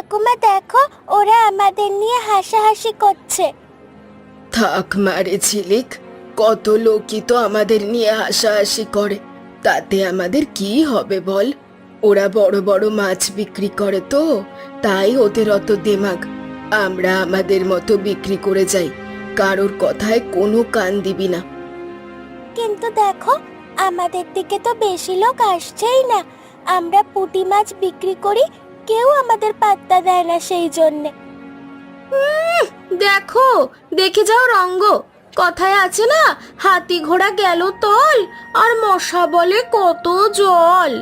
ঠাকুমা দেখো, ওরা আমাদের নিয়ে হাসাহাসি করছে। থাক মারে ঝিলিক, কত লোকই তো আমাদের নিয়ে হাসাহাসি করে, তাতে আমাদের কি হবে বল? ওরা বড় বড় মাছ বিক্রি করে তো, তাই ওদের অত দেমাগ। আমরা আমাদের মতো বিক্রি করে যাই, কারোর কথায় কোনো কান দিবি না। কিন্তু দেখো, আমাদের দিকে তো বেশি লোক আসছেই না। আমরা পুঁটি মাছ বিক্রি করি, কেউ আমাদের পাত্তা দেয় না সেই জন্যে। দেখো, দেখে যাও রঙ্গ, কথায় আছে না, হাতি ঘোড়া গেল তল আর মশা বলে কত জল।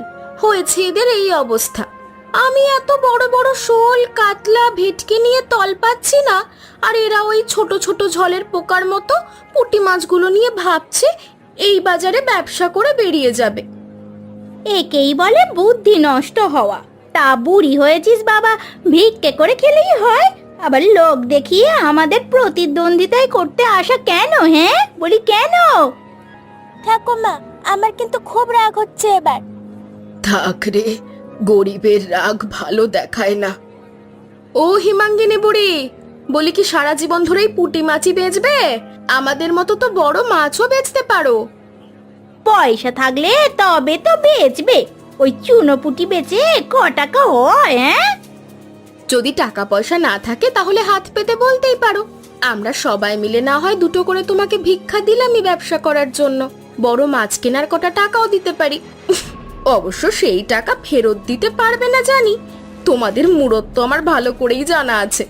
হয়েছে এদের এই অবস্থা। আমি এত বড় বড় শোল, কাতলা, ভেটকি নিয়ে তল পাচ্ছি না, আর এরা ওই ছোট ছোট ঝলের পোকার মতো পুঁটি মাছগুলো নিয়ে ভাবছে এই বাজারে ব্যবসা করে বেরিয়ে যাবে। একেই বলে বুদ্ধি নষ্ট হওয়া। তা বুড়ি হয়েছিস বাবা, ভিক্ষে করে খেলেই হয়? আবার লোক দেখিয়ে আমাদের প্রতিদ্বন্দ্বিতায় করতে আসা কেন? হ্যাঁ বলি কেন? ঠাকুমা, আমার কিন্তু খুব রাগ হচ্ছে এবার। থাক রে, গরিবের রাগ ভালো দেখায় না। ও হিমাঙ্গিনী বুড়ি, বলি কি সারা জীবন ধরেই পুঁটি মাছই বেচবে? আমাদের মতো তো বড় মাছও বেচতে পারো। পয়সা থাকলে তবে তো বেচবে। ওই চুনোপুটি বেচে ক টাকা হয়? হ্যাঁ, যদি টাকা পয়সা না থাকে তাহলে হাত পেতে বলতেই পারো, আমরা সবাই মিলে না হয় দুটো করে তোমাকে ভিক্ষা দিলামই ব্যবসা করার জন্য। বড় মাছ কেনার কটা টাকাও দিতে পারি। অবশ্য সেই টাকা ফেরত দিতে পারবে না জানি, তোমাদের মুরত তো আমার ভালো করেই জানা আছে।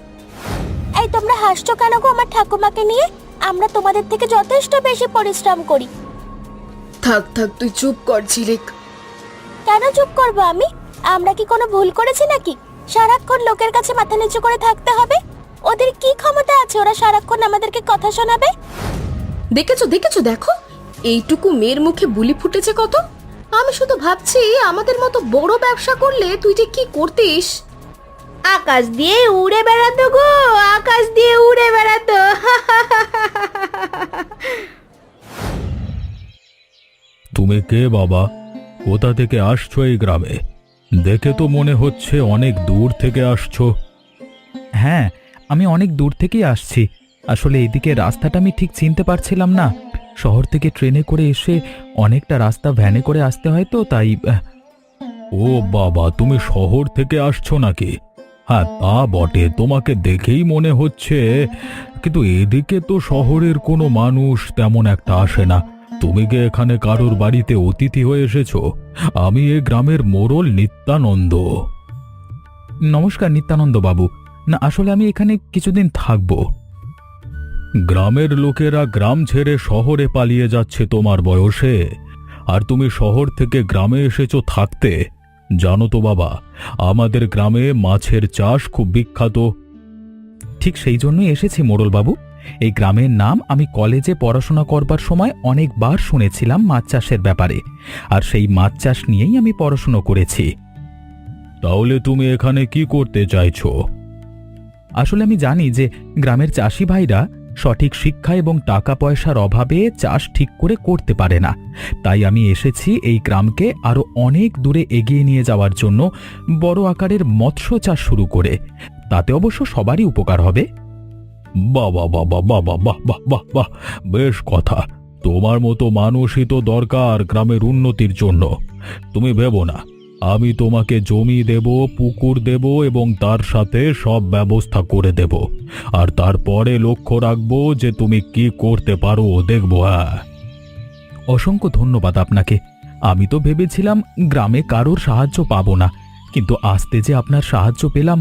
এই তোমরা হাসছো কেন গো আমার ঠাকুমাকে নিয়ে? আমরা তোমাদের থেকে যথেষ্ট বেশি পরিশ্রম করি। থাক থাক, তুই চুপ কর ঝিলিক। কেন চুপ করবো আমি? আমরা কি কোনো ভুল করেছি নাকি? সারাক্ষণ লোকের কাছে মাথা নিচু করে থাকতে হবে? ওদের কি ক্ষমতা আছে ওরা সারাক্ষণ আমাদেরকে কথা শোনাবে? দেখেছো দেখেছো, দেখো এইটুকু মেয়ের মুখে বুলি ফুটেছে কত। আমি শুধু ভাবছি আমাদের মতো বড় ব্যবসা করলে তুই যে কি করতিস। আকাশ দিয়ে উড়ে বেড়াতো গো, আকাশ দিয়ে উড়ে বেড়াতো। তুমি কে বাবা? কোথা থেকে আসছো এই গ্রামে? দেখে তো মনে হচ্ছে অনেক দূর থেকে আসছো। হ্যাঁ, আমি অনেক দূর থেকেই আসছি। আসলে এইদিকে রাস্তাটা আমি ঠিক চিনতে পারছিলাম না। শহর থেকে ট্রেনে করে এসে অনেকটা রাস্তা ভ্যানে করে আসতে হয় তো তাই। ও বাবা, তুমি শহর থেকে আসছো নাকি? হ্যাঁ তা বটে, তোমাকে দেখেই মনে হচ্ছে, কিন্তু এদিকে তো শহরের কোনো মানুষ তেমন একটা আসে না। তুমি কি এখানে কারোর বাড়িতে অতিথি হয়ে এসেছো? আমি এ গ্রামের মোড়ল নিত্যানন্দ। নমস্কার নিত্যানন্দ বাবু। না আসলে আমি এখানে কিছুদিন থাকবো। গ্রামের লোকেরা গ্রাম ছেড়ে শহরে পালিয়ে যাচ্ছে তোমার বয়সে, আর তুমি শহর থেকে গ্রামে এসেছো থাকতে। জানো তো বাবা, আমাদের গ্রামে মাছের চাষ খুব বিখ্যাত। ঠিক সেই জন্যই এসেছি মোড়ল বাবু। এই গ্রামের নাম আমি কলেজে পড়াশোনা করবার সময় অনেকবার শুনেছিলাম মাছ চাষের ব্যাপারে, আর সেই মাছ চাষ নিয়েই আমি পড়াশোনা করেছি। তাহলে তুমি এখানে কি করতে চাইছো? আসলে আমি জানি যে গ্রামের চাষি ভাইরা সঠিক শিক্ষা এবং টাকা পয়সার অভাবে চাষ ঠিক করে করতে পারে না। তাই আমি এসেছি এই গ্রামকে আরো অনেক দূরে এগিয়ে নিয়ে যাওয়ার জন্য, বড় আকারের মৎস্য চাষ শুরু করে। তাতে অবশ্য সবারই উপকার হবে। বাবা বাবা বাবা বাহ বাহ বাহ বাহ, বেশ কথা। তোমার মতো মানুষই তো দরকার গ্রামের উন্নতির জন্য। তুমি ভেবো না, আমি তোমাকে জমি দেব, পুকুর দেব এবং তার সাথে সব ব্যবস্থা করে দেব। আর তারপরে লক্ষ্য রাখবো যে তুমি কি করতে পারো, দেখবো। হ্যাঁ, অসংখ্য ধন্যবাদ আপনাকে। আমি তো ভেবেছিলাম গ্রামে কারোর সাহায্য পাবো না, কিন্তু আজকে যে আপনার সাহায্য পেলাম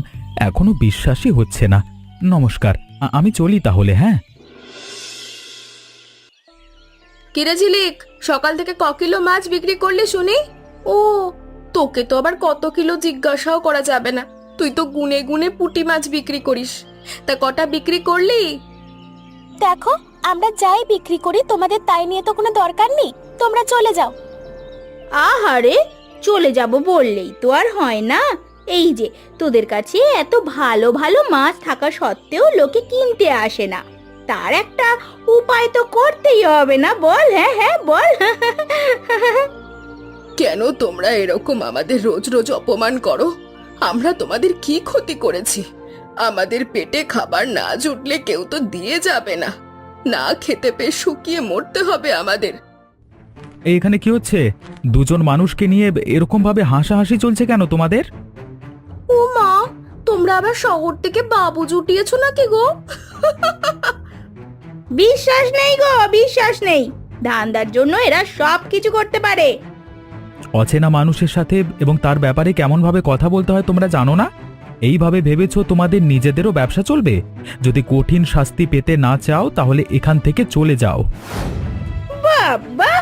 এখনো বিশ্বাসই হচ্ছে না। নমস্কার, আমি চলি তাহলে। হ্যাঁ। কিরে ঝিলিক, সকাল থেকে ক কিলো মাছ বিক্রি করলি শুনি? ও, তোকে তো আবার কত কিলো জিজ্ঞাসাও করা যাবে না, তুই তো গুনে গুনে পুঁটি মাছ বিক্রি করিস। তা কটা বিক্রি করলি? দেখো, আমরা যাই বিক্রি করি তোমাদের তাই নিয়ে তো কোনো দরকার নেই, তোমরা চলে যাও। আহারে, চলে যাব বললেই তো আর হয় না। এই যে তোদের কাছে এত ভালো ভালো মাছ থাকা সত্ত্বেও লোকে কিনতে আসে না, তার একটা উপায় তো করতেই হবে না? বল। হ্যাঁ হ্যাঁ বল। কেন তোমরা এরকম আমাদের রোজ রোজ অপমান করো? আমরা তোমাদের কি ক্ষতি করেছি? আমাদের পেটে খাবার না জুটলে কেউ তো দিয়ে যাবে না। না খেতে পেয়ে শুকিয়ে মরতে হবে আমাদের। এখানে কি হচ্ছে? দুজন মানুষকে নিয়ে এরকম ভাবে হাসাহাসি চলছে কেন তোমাদের? ও মা, তোমরা আবার শহর থেকে বাবু জুটিয়েছো নাকি গো? বিশ্বাস নেই গো, বিশ্বাস নেই। ধান্দার জন্য এরা সব কিছু করতে পারে। অচেনা মানুষের সাথে এবং তার ব্যাপারে কেমন ভাবে কথা বলতে হয় তোমরা জানো না? এইভাবে ভেবেছো তোমাদের নিজেদেরও ব্যবসা চলবে? যদি কঠিন শাস্তি পেতে না চাও তাহলে এখান থেকে চলে যাও। বাবা,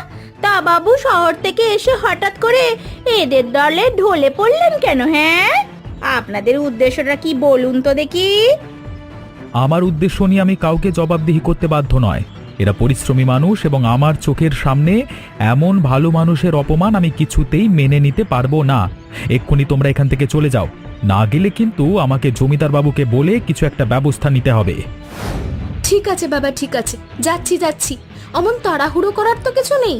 তা বাবু শহর থেকে এসে হঠাৎ করে এদের দলে ঢলে পড়লেন কেন? হ্যাঁ, আপনাদের উদ্দেশ্যটা কি বলুন তো দেখি। আমার উদ্দেশ্য নিয়ে আমি কাউকে জবাবদিহি করতে বাধ্য নয়। এরা পরিশ্রমী মানুষ এবং আমার চোখের সামনে এমন ভালো মানুষের অপমান আমি কিছুতেই মেনে নিতে পারবো না। এক্ষুনি তোমরা এখান থেকে চলে যাও, না গেলে কিন্তু আমাকে জমিদার বাবুকে বলে কিছু একটা ব্যবস্থা নিতে হবে। ঠিক আছে বাবা, ঠিক আছে, যাচ্ছি যাচ্ছি। অমন তাড়াহুড়ো করার তো কিছু নেই।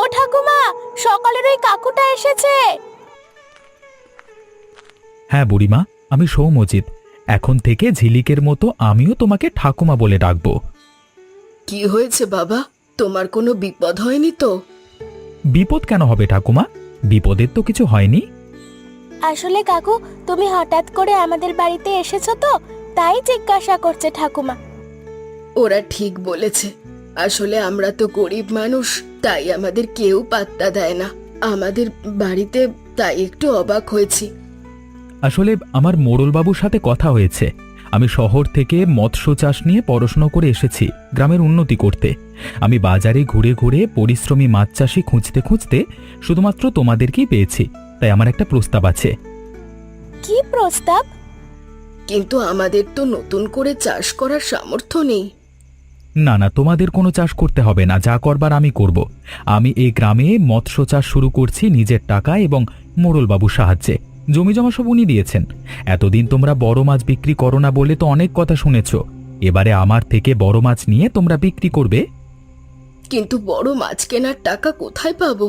ও ঠাকুমা, সকালের ওই কাকুটা এসেছে। হ্যাঁ বুড়িমা, আমি সৌমজিৎ। এখন থেকে ঝিলিকের মতো আমিও তোমাকে ঠাকুমা বলে ডাকবো। কি হয়েছে বাবা? তোমার কোনো বিপদ হয়নি তো? বিপদ কেন হবে ঠাকুমা? বিপদের তো কিছু হয়নি। আসলে কাকু, তুমি হঠাৎ করে আমাদের বাড়িতে এসেছো তো, তাই জিজ্ঞাসা করছে ঠাকুমা। ওরা ঠিক বলেছে। আসলে আমরা তো গরিব মানুষ, তাই আমাদের কেউ পাত্তা দেয় না আমাদের বাড়িতে, তাই একটু অবাক হয়েছি। আসলে আমার মোড়লবাবুর সাথে কথা হয়েছে। আমি শহর থেকে মৎস্য চাষ নিয়ে পড়াশোনা করে এসেছি গ্রামের উন্নতি করতে। আমি বাজারে ঘুরে ঘুরে পরিশ্রমী মাছ চাষি খুঁজতে খুঁজতে শুধুমাত্র তোমাদেরকেই পেয়েছি। তাই আমার একটা প্রস্তাব আছে। কি প্রস্তাব? কিন্তু আমাদের তো নতুন করে চাষ করার সামর্থ্য নেই। না না, তোমাদের কোনো চাষ করতে হবে না, যা করবার আমি করব। আমি এই গ্রামে মৎস্য চাষ শুরু করছি নিজের টাকায় এবং মোড়লবাবুর সাহায্যে। জমি জমা সব উনি দিয়েছেন। এতদিন তোমরা বড় মাছ বিক্রি করো না বলে তো অনেক কথা শুনেছ। এবারে আমার থেকে বড় মাছ নিয়ে তোমরা বিক্রি করবে। কিন্তু বড় মাছ কেনার টাকা কোথায় পাবো?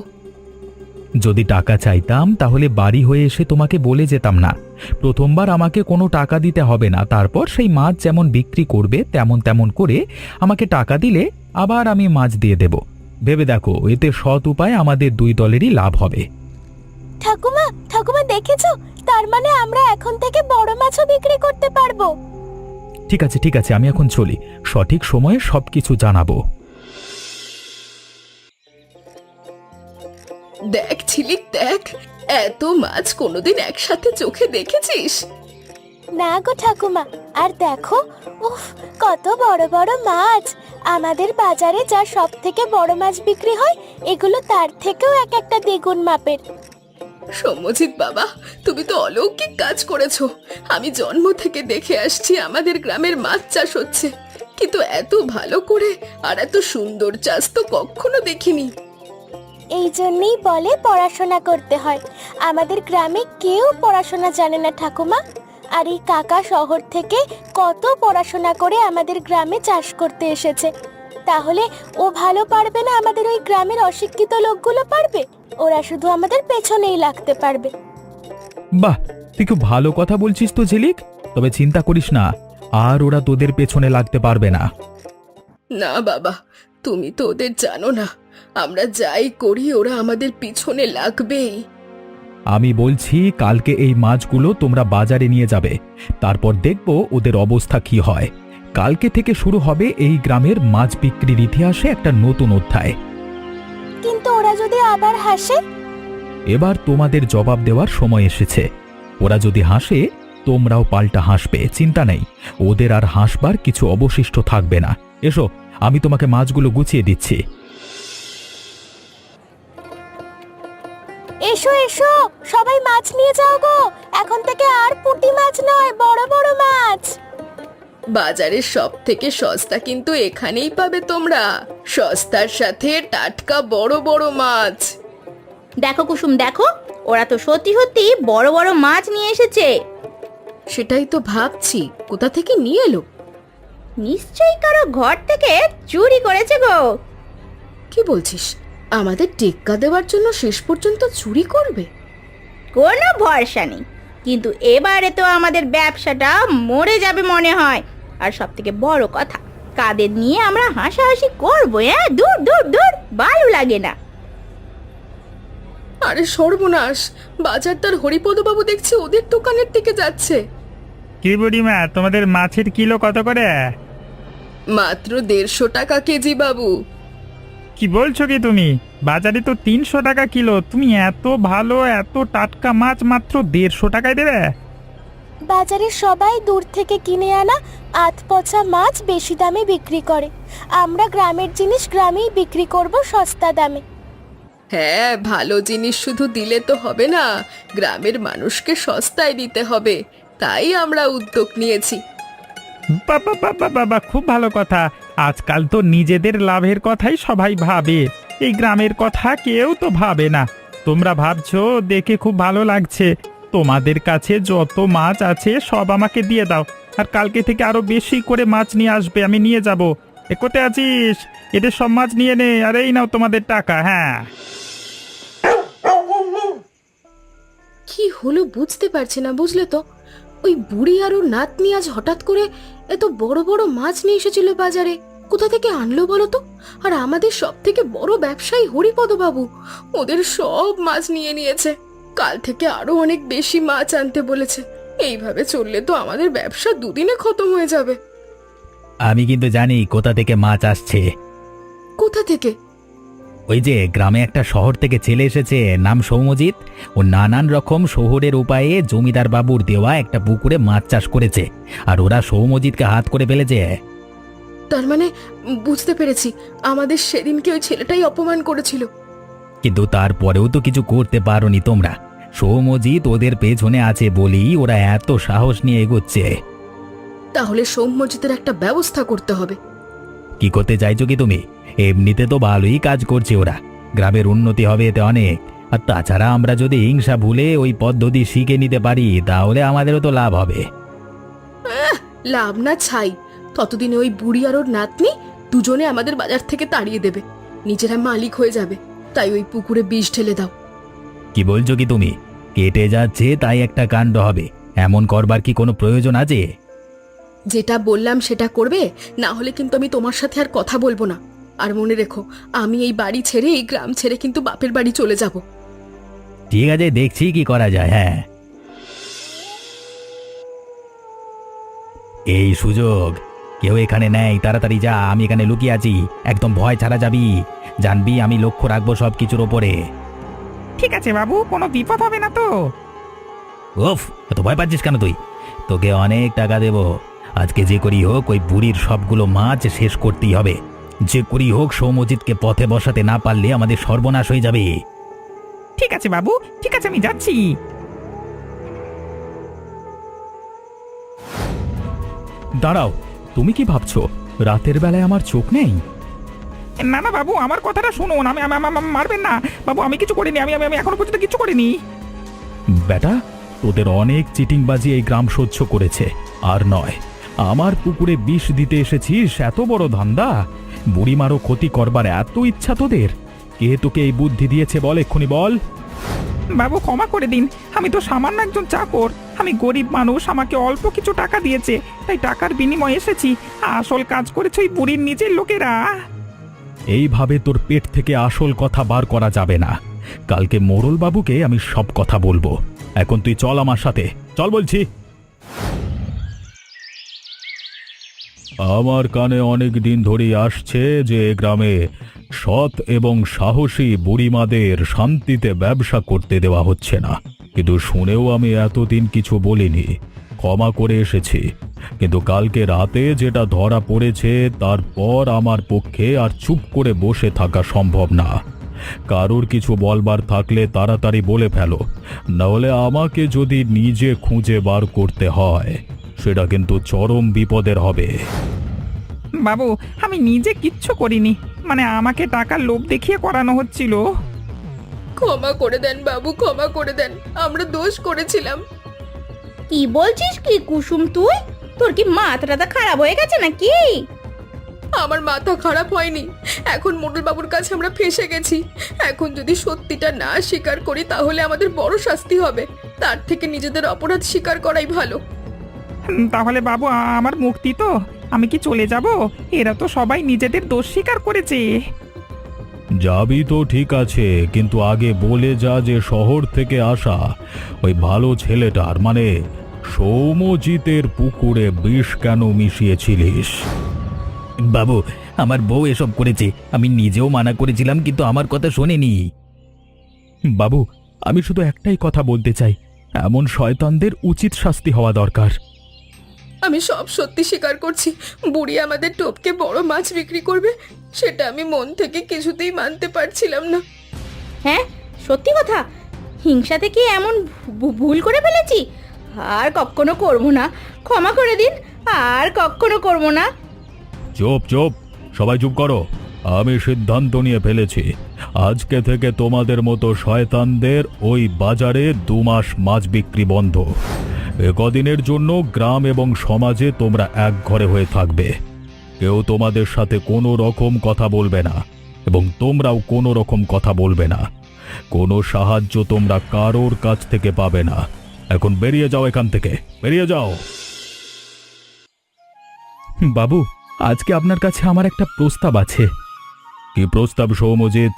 যদি টাকা চাইতাম তাহলে বাড়ি হয়ে এসে তোমাকে বলে যেতাম না। প্রথমবার আমাকে কোনো টাকা দিতে হবে না, তারপর সেই মাছ যেমন বিক্রি করবে তেমন তেমন করে আমাকে টাকা দিলে আবার আমি মাছ দিয়ে দেব। ভেবে দেখো, এতে সৎ উপায় আমাদের দুই দলেরই লাভ হবে। ঠাকুমা, ঠাকুমা দেখেছো? তার মানে আমরা এখন থেকে বড় মাছও বিক্রি করতে পারবো। ঠিক আছে ঠিক আছে, আমি এখন চলি। সঠিক সময়ে সবকিছু জানাবো। দেখ ঝিলিক, দেখ, এত মাছ কোনোদিন একসাথে চোখে দেখেছিস? না গো ঠাকুমা, আর দেখো, উফ, কত বড় বড় মাছ। আমাদের বাজারে যা সব থেকে বড় মাছ বিক্রি হয়, এগুলো তার থেকেও এক একটা দ্বিগুণ মাপের। সৌম্যজিৎ বাবা, তুমি তো অলৌকিক কাজ করেছো। আমি জন্ম থেকে দেখে আসছি আমাদের গ্রামের মাছ চাষ হচ্ছে, কিন্তু এত ভালো করে আর এত সুন্দর চাষ তো কখনো দেখিনি। এই জন্যই বলে পড়াশোনা করতে হয়। আমাদের গ্রামে কেউ পড়াশোনা জানে না ঠাকুমা, আর এই কাকা শহর থেকে কত পড়াশোনা করে আমাদের গ্রামে চাষ করতে এসেছে। তাহলে ও ভালো পারবে না, আমাদের ওই গ্রামের অশিক্ষিত লোকগুলো পারবে? ওরা শুধু আমাদের পেছনেই লাগতে পারবে। বাহ, তুই খুব ভালো কথা বলছিস তো ঝিলিক। তবে চিন্তা করিস না, আর ওরা তোদের পেছনে লাগতে পারবে না। না বাবা, তুমি তো ওদের জানো না। আমরা যাই করি ওরা আমাদের পিছনে লাগবেই। আমি বলছি, কালকে এই মাছগুলো তোমরা বাজারে নিয়ে যাবে, তারপর দেখব ওদের অবস্থা কি হয়। কালকে থেকে শুরু হবে এই গ্রামের মাছ বিক্রির ইতিহাসে একটা নতুন অধ্যায়। কিন্তু ওরা যদি আবার হাসে? এবার তোমাদের জবাব দেওয়ার সময় এসেছে। ওরা যদি হাসে, তোমরাও পাল্টা হাসবে, চিন্তা নেই। ওদের আর হাসবার কিছু অবশিষ্ট থাকবে না। এসো, আমি তোমাকে মাছগুলো গুছিয়ে দিচ্ছি। এসো এসো, সবাই মাছ নিয়ে যাও গো। এখন থেকে আর পুঁটি মাছ নয়, বড় বড় মাছ। বাজারের সব থেকে সস্তা কিন্তু এখানেই পাবে তোমরা। সস্তার সাথে টাটকা বড় বড় মাছ। দেখো কুসুম, দেখো, ওরা তো সত্যি সত্যি বড় বড় মাছ নিয়ে এসেছে। সেটাই তো ভাবছি, কোথা থেকে নিয়ে এলো? নিশ্চয়ই কারো ঘর থেকে চুরি করেছে গো। কি বলছিস? আমাদের টেক্কা দেওয়ার জন্য শেষ পর্যন্ত চুরি করবে? কোনো ভরসা নেই, কিন্তু এবারে তো আমাদের ব্যবসাটা মরে যাবে মনে হয়। আর সব থেকে বড় কথা, কাদের নিয়ে আমরা হাসাহাসি করবো? দূর দূর দূর, ভালো লাগে না। আরে সর্বনাশ, বাজারদার হরিপদবাবু দেখছি ওদের দোকানের দিকে যাচ্ছে। কি বুড়িমা, তোমাদের মাছের কিলো কত করে? মাত্র 150 টাকা কেজি বাবু। কি বলছো কি তুমি? বাজারে তো 300 টাকা কিলো, তুমি এত ভালো এত টাটকা মাছ মাত্র 150 টাকায় দেবে? বাজারে সবাই দূর থেকে কিনে আনা আধপচা মাছ বেশি দামে বিক্রি করে। আমরা গ্রামের জিনিস গ্রামেই বিক্রি করব সস্তা দামে। হ্যাঁ, ভালো জিনিস শুধু দিলে তো হবে না, গ্রামের মানুষকে সস্তায় দিতে হবে। তাই আমরা উদ্যোগ নিয়েছি। বাবা বাবা বাবা, খুব ভালো কথা। আজকাল তো নিজেদের লাভের কথাই সবাই ভাবে, এই গ্রামের কথা কেউ তো ভাবে না। তোমরা ভাবছো দেখে খুব ভালো লাগছে। তোমাদের কাছে যত মাছ আছে সব আমাকে দিয়ে দাও, আর কালকে থেকে আরো বেশি করে মাছ নিয়ে আসবে, আমি নিয়ে যাব। এ কোথায় আছিস? এদের সব মাছ নিয়ে নে, আর এই নাও তোমাদের টাকা। হ্যাঁ, কি হলো বুঝতে পারছি না, বুঝলে তো? ওই বুড়ি আর ওর নাতনি আজ হঠাৎ করে এত বড় বড় মাছ নিয়ে এসেছিল বাজারে। কোথা থেকে আনলো বলো তো? আর আমাদের সব থেকে বড় ব্যবসায়ী হরিপদবাবু ওদের সব মাছ নিয়ে নিয়েছে। কাল থেকে আরো অনেক বেশি মাছ আনতে বলেছে। এইভাবে চললে তো আমাদের ব্যবসা দুদিনে খতম হয়ে যাবে। আমি কিন্তু জানি কোথা থেকে মাছ আসছে। কোথা থেকে? ওই যে গ্রামে একটা শহর থেকে ছেলে এসেছে, নাম সৌমজিৎ। ও নানান রকম শহরের উপায়ে জমিদার বাবুর দেওয়া একটা পুকুরে মাছ চাষ করেছে, আর ওরা সৌমজিৎকে হাত করে ফেলেছে। তার মানে বুঝতে পেরেছি, আমাদের সেদিনকে ওই ছেলেটাই অপমান করেছিল। কিন্তু তারপরেও তো কিছু করতে পারোনি তোমরা। সৌমজিৎ ওদের পেছনে আছে বলেই ওরা এত সাহস নিয়ে এগোচ্ছে। তাহলে সৌম্যজিতের একটা ব্যবস্থা করতে হবে। কি করতে চাইছো কি তুমি? এমনিতে তো ভালোই কাজ করছে ওরা, গ্রামের উন্নতি হবে এতে অনেক। আর তাছাড়া আমরা যদি হিংসা ভুলে ওই পদ্ধতি শিখে নিতে পারি তাহলে আমাদেরও তো লাভ হবে। লাভ না ছাই, ততদিনে ওই বুড়ি আর ওর নাতনি দুজনে আমাদের বাজার থেকে তাড়িয়ে দেবে, নিজেরা মালিক হয়ে যাবে। তাই ওই পুকুরে বিষ ঢেলে দাও। কি বলছো কি তুমি? কেটে যাচ্ছে তাই একটা কাণ্ড হবে, এমন করবার কি কোনো প্রয়োজন আছে? যেটা বললাম সেটা করবে, না হলে কিন্তু আমি তোমার সাথে আর কথা বলবো না। আর মনে রেখো, আমি এই বাড়ি ছেড়ে এই গ্রাম ছেড়ে কিন্তু বাপের বাড়ি চলে যাব। ঠিক আছে, দেখছি কি করা যায়। হ্যাঁ, এই সুযোগ কেউ এখানে নেই, তাড়াতাড়ি যা, আমি এখানে লুকিয়ে আছি। একদম ভয় ছাড়া যাবি, জানবি আমি লক্ষ্য রাখবো সব কিছুর ওপরে। ঠিক আছে বাবু, কোনো বিপদ হবে না তো? উফ, এত ভয় পাচ্ছিস কেন তুই? তোকে অনেক টাকা দেব। আজকে যে করি হোক ওই বুড়ির সবগুলো মাছ শেষ করতেই হবে। যে করি হোক সৌমজিৎকে পথে বসাতে না পারলে আমাদের সর্বনাশ হয়ে যাবে। ঠিক আছে বাবু, ঠিক আছে, আমি যাচ্ছি। দাঁড়াও, তুমি কি ভাবছো রাতের বেলায় আমার চোখ নেই? না না বাবু, আমার কথাটা শুনুন। আমি মারবেন না বাবু, আমি কিছু করিনি। আমি আমি এখনো পর্যন্ত কিছু করিনি। বেটা, তোদের অনেক চিটিংবাজি এই গ্রাম সহ্য করেছে, আর নয়। আমার পুকুরে বিষ দিতে এসেছিস, এত বড় ধান্দা। বুড়িমারও ক্ষতি করবার এত ইচ্ছা তোদের? কে তোকে এই বুদ্ধি দিয়েছে বল, এক্ষুনি বল। বাবু ক্ষমা করে দিন, আমি তো সামান্য একজন চাকর। আমি গরিব মানুষ, আমাকে অল্প কিছু টাকা দিয়েছে, তাই টাকার বিনিময়ে এসেছি। আসল কাজ করেছে ওই বুড়ির নিজের লোকেরা। এইভাবে তোর পেট থেকে আসল কথা বার করা যাবে না। কালকে মোড়ল বাবুকে আমি সব কথা বলবো। এখন তুই চল আমার সাথে, চল বলছি। আমার কানে অনেক দিন ধরেই আসছে যে এ গ্রামে সৎ এবং সাহসী বুড়িমাদের শান্তিতে ব্যবসা করতে দেওয়া হচ্ছে না, কিন্তু শুনেও আমি এতদিন কিছু বলিনি, ক্ষমা করে এসেছি। কিন্তু কালকে রাতে যেটা ধরা পড়েছে তারপর আমার পক্ষে আর চুপ করে বসে থাকা সম্ভব না। কারোর কিছু বলবার থাকলে তাড়াতাড়ি বলে ফেলো, নাহলে আমাকে যদি নিজে খুঁজে বার করতে হয় সেটা কিন্তু চরম বিপদের হবে। বাবু, আমি নিজে কিচ্ছু করিনি, মানে আমাকে টাকার লোভ দেখিয়ে করানো হচ্ছিল। ক্ষমা করে দেন বাবু, ক্ষমা করে দেন, আমরা দোষ করেছিলাম। কি বলছিস কি কুসুম তুই? তোর কি মাথাটা খারাপ হয়ে গেছে নাকি? আমার মাথা খারাপ হয়নি। এখন মোড়ল বাবুর কাছে আমরা ফেঁসে গেছি। এখন যদি সত্যিটা না স্বীকার করি তাহলে আমাদের বড় শাস্তি হবে। তার থেকে নিজেদের অপরাধ স্বীকার করাই ভালো। তাহলে বাবু আমার মুক্তি তো? আমি কি চলে যাব? এরা তো সবাই নিজেদের দোষ স্বীকার করেছে। যাবি তো ঠিক আছে, কিন্তু আগে বলে যা যে শহর থেকে আসা ওই ভালো ছেলেটার মানে সৌম্যজিতের পুকুরে বিষ কেন মিশিয়েছিলিস? বাবু, আমার বউ এসব করেছে। আমি নিজেও মানা করেছিলাম, কিন্তু আমার কথা শোনেনি। বাবু, আমি শুধু একটাই কথা বলতে চাই, এমন শয়তানদের উচিত শাস্তি হওয়া দরকার। আমি সব সত্যি স্বীকার করছি। বুড়ি আমাদের টোপকে বড় মাছ বিক্রি করবে, সেটা আমি মন থেকে কিছুতেই মানতে পারছিলাম না। হ্যাঁ, সত্যি কথা। হিংসা থেকে এমন ভুল করে ফেলেছি। আর কখনো করবো না, ক্ষমা করে দিন। আর কখনো করবো না। চুপ চুপ, সবাই চুপ করো। আমি সিদ্ধান্ত নিয়ে ফেলেছি, আজকে থেকে তোমাদের মতো শয়তানদের ওই বাজারে 2 মাস মাছ বিক্রি বন্ধ। কদিনের জন্য গ্রাম এবং সমাজে তোমরা এক ঘরে হয়ে থাকবে। কেউ তোমাদের সাথে কোনো রকম কথা বলবে না, এবং তোমরাও কোনো রকম কথা বলবে না। কোনো সাহায্য তোমরা কারোর কাছ থেকে পাবে না। এখন বেরিয়ে যাও এখান থেকে, বেরিয়ে যাও। বাবু, আজকে আপনার কাছে আমার একটা প্রস্তাব আছে। কি প্রস্তাব সৌম্যজিৎ?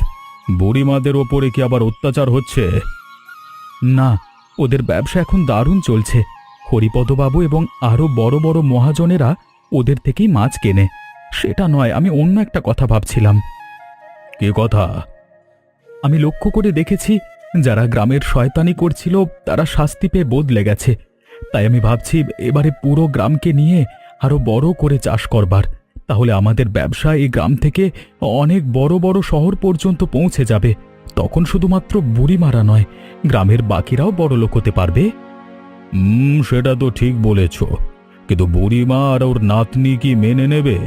বুড়িমাদের ওপরে কি আবার অত্যাচার হচ্ছে? না, ওদের ব্যবসা এখন দারুণ চলছে। হরিপদবাবু এবং আরো বড় বড় মহাজনেরা ওদের থেকেই মাছ কেনে। সেটা নয়, আমি অন্য একটা কথা ভাবছিলাম। কি কথা? আমি লক্ষ্য করে দেখেছি, যারা গ্রামের শয়তানি করছিল তারা শাস্তি পেয়ে বদলে গেছে। তাই আমি ভাবছি এবারে পুরো গ্রামকে নিয়ে আরো বড় করে চাষ করবার। তাহলে আমাদের ব্যবসা এই গ্রাম থেকে অনেক বড় বড় শহর পর্যন্ত পৌঁছে যাবে। তখন শুধুমাত্র বুড়িমারা নয়, গ্রামের বাকিরাও বড় লোক হতে পারবে। সেটা তো ঠিক বলেছ, কিন্তু বুড়িমা আর ওর নাতনি কি মেনে নেবে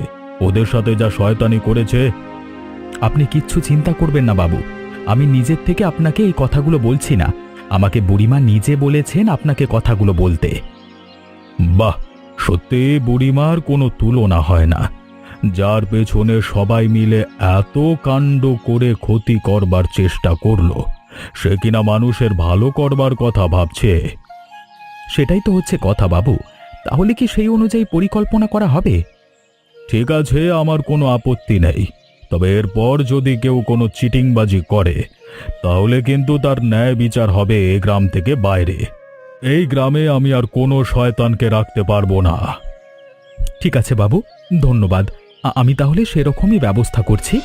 ওদের সাথে যা শয়তানি করেছে? আপনি কিচ্ছু চিন্তা করবেন না বাবু। আমি নিজের থেকে আপনাকে এই কথাগুলো বলছি না, আমাকে বুড়িমা নিজে বলেছেন আপনাকে কথাগুলো বলতে। বাহ, সত্যি বুড়িমার কোনো তুলনা হয় না। যার পেছনে সবাই মিলে এত কাণ্ড করে ক্ষতি করবার চেষ্টা করলো, সে কিনা মানুষের ভালো করবার কথা ভাবছে। সেটাই তো হচ্ছে কথা বাবু। তাহলে কি সেই অনুযায়ী পরিকল্পনা করা হবে? ঠিক আছে, আমার কোনো আপত্তি নেই। তবে এরপর যদি কেউ কোনো চিটিংবাজি করে তাহলে কিন্তু তার ন্যায় বিচার হবে এই গ্রাম থেকে বাইরে। এই গ্রামে আমি আর কোনো শয়তানকে রাখতে পারবো না। ঠিক আছে বাবু, ধন্যবাদ। আমি তাহলে সেরকমই ব্যবস্থা করছি।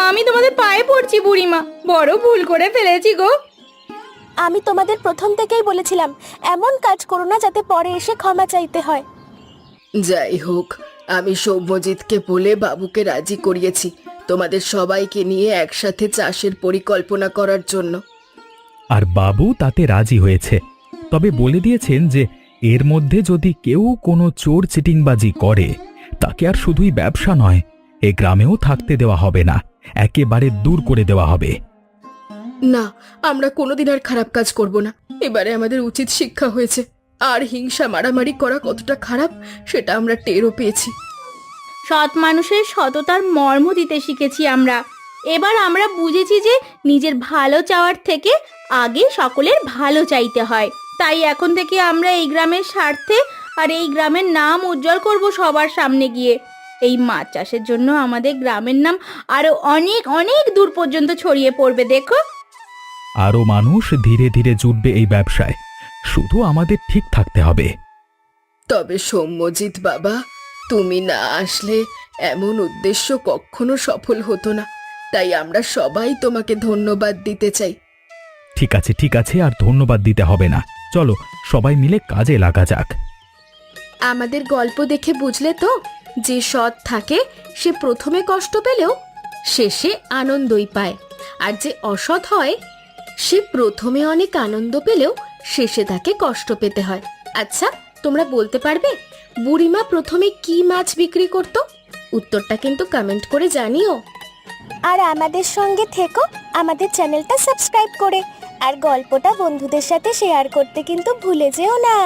আমি তোমাদের পায়ে পড়ছি বুড়িমা, বড় ভুল করে ফেলেছি গো। আমি তোমাদের প্রথম থেকেই বলেছিলাম এমন কাজ করো না যাতে পরে এসে ক্ষমা চাইতে হয়। যাই হোক, আমি সৌম্যজিৎকে বলে বাবুকে রাজি করিয়েছি তোমাদের সবাইকে নিয়ে একসাথে চাষের পরিকল্পনা করার জন্য। আর বাবু তাতে রাজি হয়েছে। তবে বলে দিয়েছেন যে এর মধ্যে যদি কেউ কোনো চোর চিটিংবাজি করে তাকে আর শুধুই ব্যবসা নয়, এ গ্রামেও থাকতে দেওয়া হবে না, একেবারে দূর করে দেওয়া হবে। না, আমরা কোনোদিন আর খারাপ কাজ করব না। এবারে আমাদের উচিত শিক্ষা হয়েছে। আর হিংসা মারামারি করা কতটা খারাপ সেটা আমরা টেরও পেয়েছি। সৎ মানুষের সততার মর্ম দিতে শিখেছি আমরা। এবার আমরা বুঝেছি যে নিজের ভালো চাওয়ার থেকে আগে সকলের ভালো চাইতে হয়। তাই এখন থেকে আমরা এই গ্রামের স্বার্থে আর এই গ্রামের নাম উজ্জ্বল করব সবার সামনে গিয়ে। এই মাছ চাষের জন্য আমাদের গ্রামের নাম আরো অনেক অনেক দূর পর্যন্ত ছড়িয়ে পড়বে। দেখো, আরও মানুষ ধীরে ধীরে জুটবে এই ব্যবসায়, শুধু আমাদের ঠিক থাকতে হবে। তবে সৌম্যজিৎ বাবা, তুমি না আসলে এমন উদ্দেশ্য কখনো সফল হতো না। তাই আমরা সবাই তোমাকে ধন্যবাদ দিতে চাই। ঠিক আছে ঠিক আছে, আর ধন্যবাদ দিতে হবে না। চলো সবাই মিলে কাজে লাগা যাক। আমাদের গল্প দেখে বুঝলে তো, যে সৎ থাকে সে প্রথমে কষ্ট পেলেও শেষে আনন্দই পায়, আর যে অসৎ হয় সে প্রথমে অনেক আনন্দ পেলেও শেষে তাকে কষ্ট পেতে হয়। আচ্ছা, তোমরা বলতে পারবে বুড়িমা প্রথমে কি মাছ বিক্রি করত? উত্তরটা কিন্তু কমেন্ট করে জানিও। আর আমাদের সঙ্গে থেকো আমাদের চ্যানেলটা সাবস্ক্রাইব করে, আর গল্পটা বন্ধুদের সাথে শেয়ার করতে কিন্তু ভুলে যেও না।